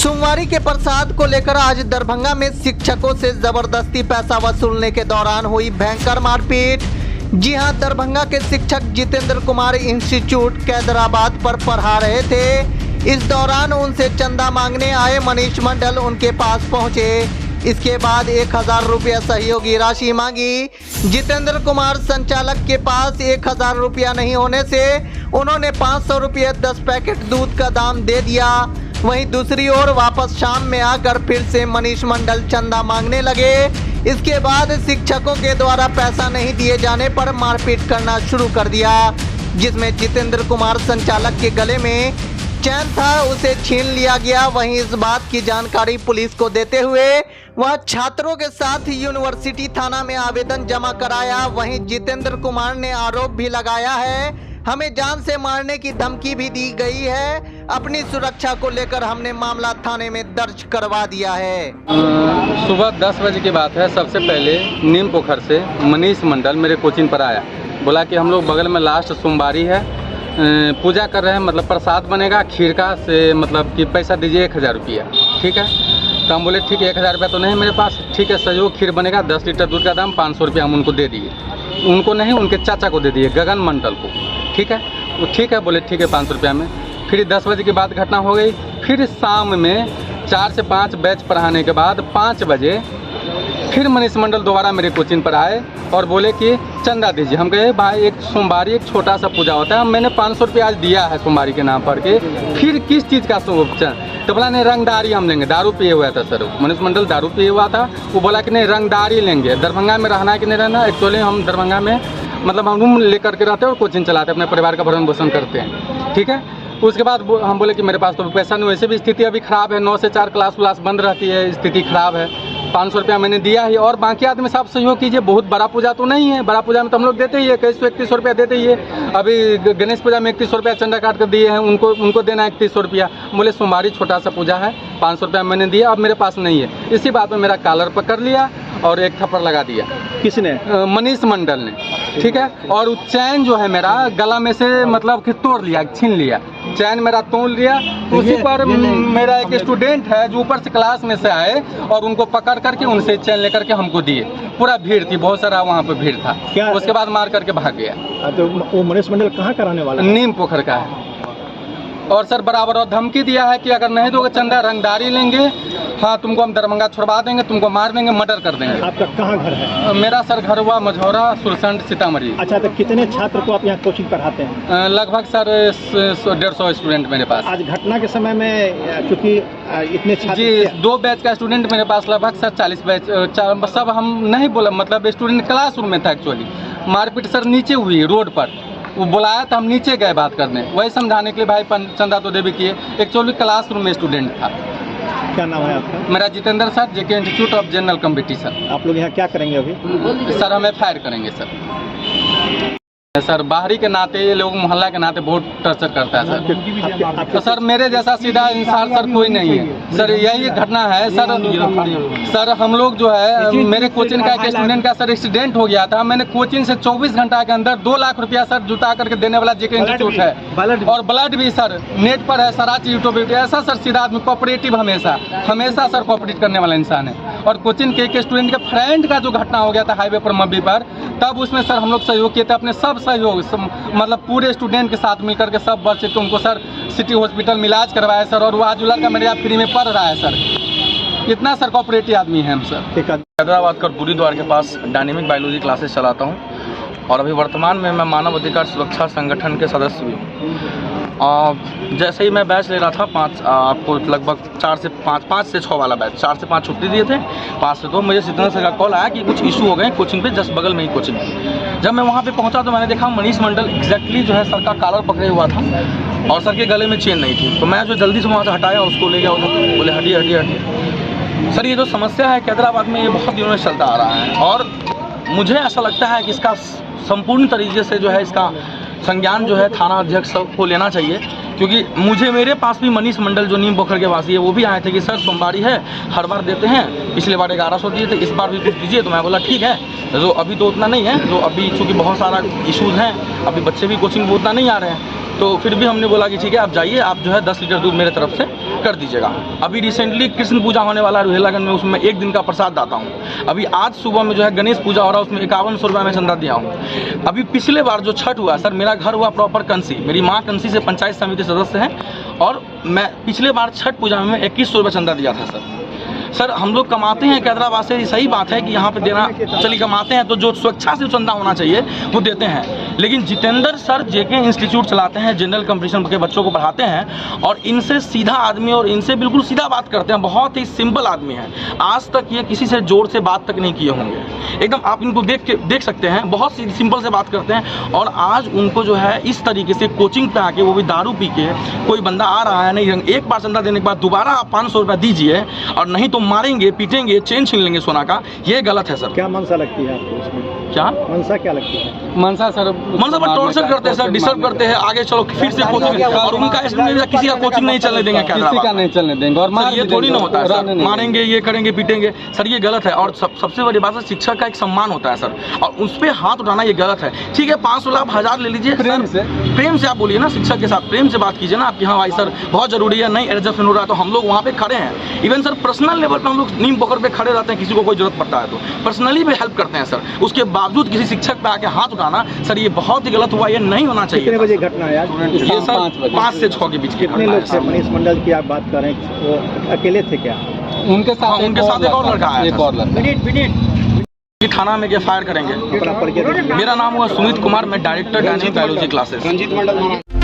सोमवारी के प्रसाद को लेकर आज दरभंगा में शिक्षकों से जबरदस्ती पैसा वसूलने के दौरान हुई भयंकर मारपीट। जी हां, दरभंगा के शिक्षक जितेंद्र कुमार इंस्टीट्यूट कैदराबाद पर पढ़ा रहे थे। इस दौरान उनसे चंदा मांगने आए मनीष मंडल उनके पास पहुंचे। इसके बाद 1000 रुपया सहयोगी राशि मांगी। जितेंद्र कुमार संचालक के पास 1000 रुपया नहीं होने से उन्होंने 500 रुपये 10 पैकेट दूध का दाम दे दिया। वहीं दूसरी ओर वापस शाम में आकर फिर से मनीष मंडल चंदा मांगने लगे। इसके बाद शिक्षकों के द्वारा पैसा नहीं दिए जाने पर मारपीट करना शुरू कर दिया, जिसमें जितेंद्र कुमार संचालक के गले में चैन था उसे छीन लिया गया। वहीं इस बात की जानकारी पुलिस को देते हुए वह छात्रों के साथ यूनिवर्सिटी थाना में आवेदन जमा कराया। वहीं जितेंद्र कुमार ने आरोप भी लगाया है, हमें जान से मारने की धमकी भी दी गई है। अपनी सुरक्षा को लेकर हमने मामला थाने में दर्ज करवा दिया है। सुबह 10 बजे की बात है। सबसे पहले नीम पोखर से मनीष मंडल मेरे कोचिंग पर आया, बोला कि हम लोग बगल में लास्ट सोमवारी है, पूजा कर रहे हैं, मतलब प्रसाद बनेगा खीर का, से मतलब कि पैसा दीजिए 1000 रुपया। ठीक है, तो हम बोले ठीक है, 1000 रुपया तो नहीं मेरे पास। ठीक है, सहयोग खीर बनेगा, 10 लीटर दूध का दाम 500 रुपया हम उनको दे दिए। उनको नहीं, उनके चाचा को दे दिए, गगन मंडल को। ठीक है, वो ठीक है बोले ठीक है 500 रुपया में। फिर 10 बजे के बाद घटना हो गई। फिर शाम में 4 से 5 बैच पढ़ाने के बाद 5 बजे फिर मनीष मंडल दोबारा मेरे कोचिंग पर आए और बोले कि चंदा दीजिए। हम कहे भाई एक सोमवारी एक छोटा सा पूजा होता है, मैंने 500 रुपया आज दिया है सोमवारी के नाम पर के, फिर किस चीज़ का तो बोला नहीं रंगदारी हम लेंगे। दारू पिए हुआ था सर, मनीष मंडल दारू पिए हुआ था। वो बोला कि नहीं रंगदारी लेंगे। दरभंगा में रहना है कि नहीं रहना। एक्चुअली हम दरभंगा में मतलब हम रूम लेकर के रहते हैं और कोचिंग चलाते हैं, अपने परिवार का भरण पोषण करते हैं। ठीक है, उसके बाद हम बोले कि मेरे पास तो पैसा नहीं, वैसे भी स्थिति अभी ख़राब है, 9 से 4 क्लास बंद रहती है, स्थिति ख़राब है। 500 रुपया मैंने दिया ही, और बाकी आदमी सब सहयोग कीजिए। बहुत बड़ा पूजा तो नहीं है, बड़ा पूजा में तो हम लोग देते ही है, 2100 रुपया देते ही है। अभी गणेश पूजा में 3100 रुपया चंदा काट कर दिए हैं, उनको देना है 3100 रुपया। बोले सोमवारी छोटा सा पूजा है, 500 रुपया मैंने दिया, अब मेरे पास नहीं है। इसी बात में मेरा कॉलर पकड़ लिया और एक थप्पड़ लगा दिया। किसने? मनीष मंडल ने। ठीक है, और चैन जो है मेरा गला में से मतलब कि तोड़ लिया, छीन लिया, चैन मेरा तोड़ लिया। उसी पर मेरा एक स्टूडेंट है जो ऊपर से क्लास में से आए और उनको पकड़ करके उनसे चैन लेकर के हमको दिए। पूरा भीड़ थी, बहुत सारा वहाँ पे भीड़ था। क्या? उसके बाद मार करके भाग गया। तो वो मनीष मंडल कहाँ कराने वाला? नीम पोखर का है। और सर बराबर और धमकी दिया है कि अगर नहीं दोगे चंदा रंगदारी लेंगे, हाँ तुमको हम दरभंगा छुड़वा देंगे, तुमको मार देंगे, मर्डर कर देंगे। आपका कहाँ घर है? मेरा सर घर हुआ मझौरा, सुरसंड, सीतामढ़ी। अच्छा, तो कितने छात्र को आप यहाँ कोचिंग पढ़ाते हैं? लगभग सर 150 स्टूडेंट मेरे पास। आज घटना के समय में चूँकि इतने छात्र जी 2 बैच का स्टूडेंट मेरे पास, लगभग सर 40 बैच सब हम नहीं बोला, मतलब स्टूडेंट क्लासरूम में था। एक्चुअली मारपीट सर नीचे हुई रोड पर, वो बुलाया तो हम नीचे गए बात करने, वही समझाने के लिए भाई चंदा तो देवी किए। एक्चुअली क्लासरूम में स्टूडेंट था। क्या नाम है आपका? मेरा Jitendra sir, JK institute of general competition. आप लोग यहाँ क्या करेंगे अभी? सर हम FIR करेंगे सर। बाहरी के नाते ये लोग मोहल्ला के नाते बहुत टर्चर करता है सर। तो सर मेरे जैसा सीधा इंसान सर कोई नहीं है सर, यही घटना है सर। सर हम लोग जो है, मेरे कोचिंग का एक स्टूडेंट का सर एक्सीडेंट हो गया था। मैंने कोचिंग से 24 घंटा के अंदर 2 लाख रुपया सर जुटा करके देने वाला जेके इंस्टीट्यूट है, और ब्लड भी सर नेट पर है, सारा चीज यूट्यूब पे। ऐसा सर सीधा आदमी कोऑपरेटिव, हमेशा सर कोऑपरेट करने वाला इंसान है। और कोचिंग के एक स्टूडेंट के फ्रेंड का जो घटना हो गया था हाईवे पर मब्बी पर, तब उसमें सर हम लोग सहयोग किए थे, अपने सब सहयोग मतलब पूरे स्टूडेंट के साथ मिलकर के सब बच्चे को उनको सर सिटी हॉस्पिटल में इलाज करवाया सर। और वो आज लड़का मेरे यहाँ फ्री में पढ़ रहा है सर। इतना सर कोऑपरेटिव आदमी है हम सर। हैदराबाद कर बुरी द्वार के पास डायनेमिक बायोलॉजी क्लासेस चलाता हूँ, और अभी वर्तमान में मैं मानव अधिकार सुरक्षा संगठन के सदस्य भी हूँ। जैसे ही मैं बैच ले रहा था, आपको लगभग 4 से 6 वाला बैच, 4 से 5 छुट्टी दिए थे, 5 से 2 मुझे सिद्धनाथ सर का कॉल आया कि कुछ इशू हो गए कोचिंग पे, जस्ट बगल में ही कोचिंग है। जब मैं वहाँ पे पहुँचा तो मैंने देखा मनीष मंडल एग्जैक्टली जो है सर का कॉलर पकड़े हुआ था, और सर के गले में चेन नहीं थी। तो मैं जो जल्दी से वहाँ से हटाया, उसको ले गया उधर, बोले हटिए। सर ये जो समस्या है हैदराबाद में, ये बहुत दिनों से चलता आ रहा है, और मुझे ऐसा लगता है कि इसका संपूर्ण तरीके से जो है इसका संज्ञान जो है थाना अध्यक्ष को लेना चाहिए। क्योंकि मेरे पास भी मनीष मंडल जो नीम पोखर के वासी है, वो भी आए थे कि सर सोमवारी है, हर बार देते हैं, पिछले बार 1100 दिए थे, इस बार भी कुछ दीजिए। तो मैं बोला ठीक है, जो अभी तो उतना नहीं है, जो अभी चूँकि बहुत सारा इशूज़ हैं, अभी बच्चे भी कोचिंग में उतना नहीं आ रहे हैं, तो फिर भी हमने बोला कि ठीक है आप जाइए, आप जो है 10 लीटर दूध मेरे तरफ से कर दीजिएगा। अभी रिसेंटली कृष्ण पूजा होने वाला है रुहेलागंज में, उसमें एक दिन का प्रसाद दाता हूँ। अभी आज सुबह में जो है गणेश पूजा हो रहा है, उसमें 5100 रुपये में चंदा दिया हूँ। अभी पिछले बार जो छठ हुआ सर, मेरा घर हुआ प्रॉपर कंसी, मेरी माँ कंसी से पंचायत समिति सदस्य हैं, और मैं पिछले बार छठ पूजा में 2100 रुपये चंदा दिया था सर। हम लोग कमाते हैं कैदराबाद से, सही बात है कि यहाँ पे देना चलिए कमाते हैं, तो जो स्वेच्छा से चंदा होना चाहिए वो देते हैं। लेकिन जितेंद्र सर जेके इंस्टीट्यूट चलाते हैं, जनरल कंपटीशन के बच्चों को पढ़ाते हैं, और इनसे सीधा आदमी और इनसे बिल्कुल सीधा बात करते हैं। बहुत ही सिंपल आदमी है, आज तक ये किसी से जोर से बात तक नहीं किए होंगे। एकदम आप इनको देख सकते हैं, बहुत सिंपल से बात करते हैं। और आज उनको जो है इस तरीके से कोचिंग पे आके, वो भी दारू पी के, कोई बंदा आ रहा है नहीं, एक बार चंदा देने के बाद दोबारा आप 500 रुपये दीजिए, और नहीं तो मारेंगे पीटेंगे, चेन छीन लेंगे सोना का, ये गलत है सर। क्या मंशा लगती है आपको इसमें? क्या मंशा क्या लगती है? मनसा सर पर टॉर्चर करते हैं सर, डिस्टर्ब करते हैं, आगे चलो फिर से कोचिंग, और उनका इसमें किसी का कोचिंग नहीं चलने देंगे, किसी का नहीं चलने देंगे। और ये थोड़ी ना होता है सर, मारेंगे, ये करेंगे, पीटेंगे सर, ये गलत है। और सबसे बड़ी बात है, शिक्षक का एक सम्मान होता है सर, और उस पर हाथ उठाना ये गलत है। ठीक है, 500 लाख 1000 ले लीजिए, प्रेम से आप बोलिए ना, शिक्षक के साथ प्रेम से बात कीजिए ना आपकी, हाँ भाई सर बहुत जरूरी है, नहीं एडजस्टमेंट हो रहा है, तो हम लोग वहाँ पे खड़े हैं। इवन सर पर्सनल लेवल पे हम लोग नीम पोखर पे खड़े रहते हैं, किसी को कोई जरूरत पड़ता है तो पर्सनली भी हेल्प करते हैं सर। उसके बावजूद किसी शिक्षक पे आके हाथ उठाना सर, ये बहुत ही गलत हुआ, ये नहीं होना चाहिए। कितने बजे घटना है आज? ये सर 5 से 6 के बीच की कितने लोग थे? मनीष मंडल की आप बात कर रहे हैं, वो अकेले थे क्या? उनके साथ एक और लड़का आया, एक और लड़का। थाना में फायर करेंगे। अपना परिचय दीजिए। मेरा नाम हुआ सुमित कुमार, मैं डायरेक्टर डायनेमिक बायोलॉजी क्लासेस।